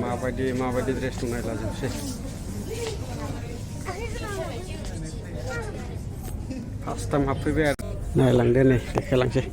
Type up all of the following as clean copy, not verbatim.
माबायदि ड्रेस दं नायलाजोबसै first time हाबफैबाय आरो नायलांदो नै देखायलांसै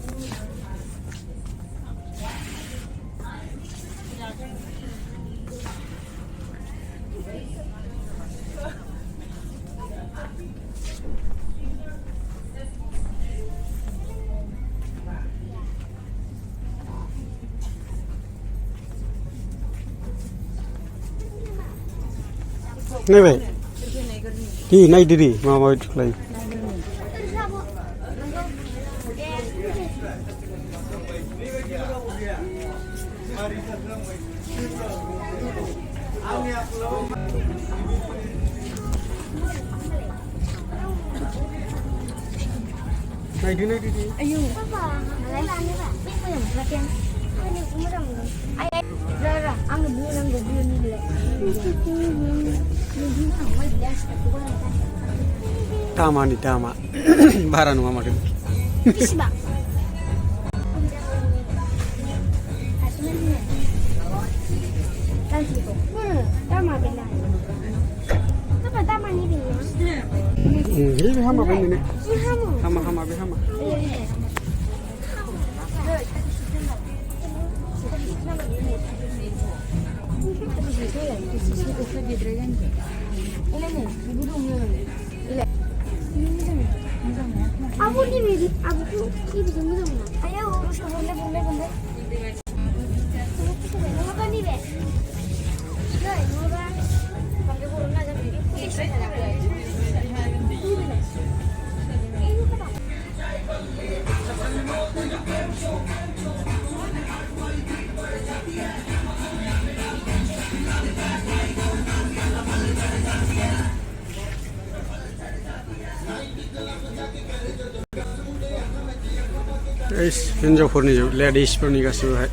नायबाय दे नायदो दे माबायदि खालायो नायदो दे आयौ बाबा मालाय लानो बा मोजां मोनथाराखै आं मोजां मोनदों र' आंनो बुंनांगौ बुंनोलाय दामानि दामा बारा नङा माथो बेसेबां दामा बेना apa damannya ini ini hama bener nih hama be hama Abu ni meri, abu tu kiri semua semua. Ayah urus boleh. Apa ni be? Dah, mula. Pakai burung aja ni. हिन्जावफोरनि लेडिसफोरनि गासिबोहाय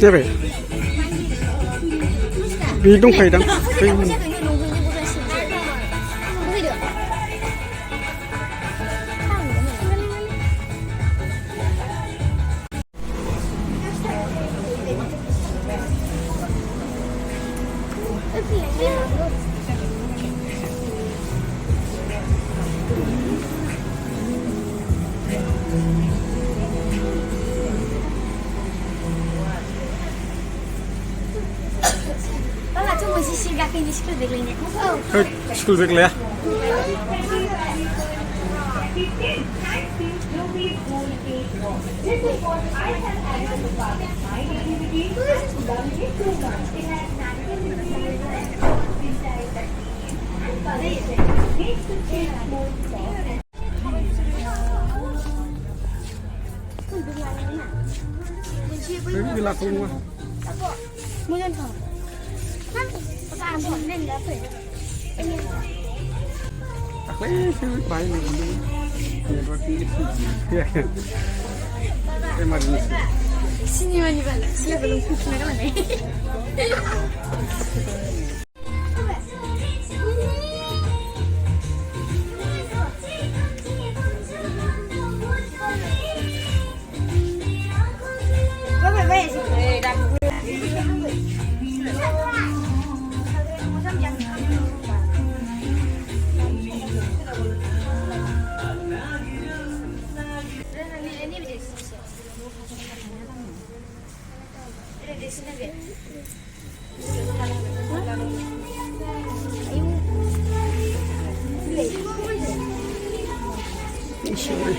जाबाय बे दंखायोदां School bag lah ya. Ini laku mah. Mungkin kau. Kan, apa abon nen dah tu. Aku ini bayi ni dulu. Ini berarti ya. Emergency. Sini mana bala? Sila belum kucing nak mana? Sorry.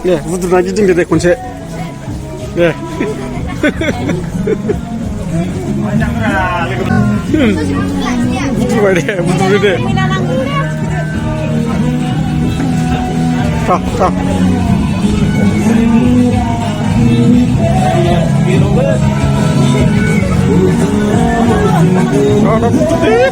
deh butuh lagi jeng deh kunci deh butuh deh butuh deh tak ada butuh deh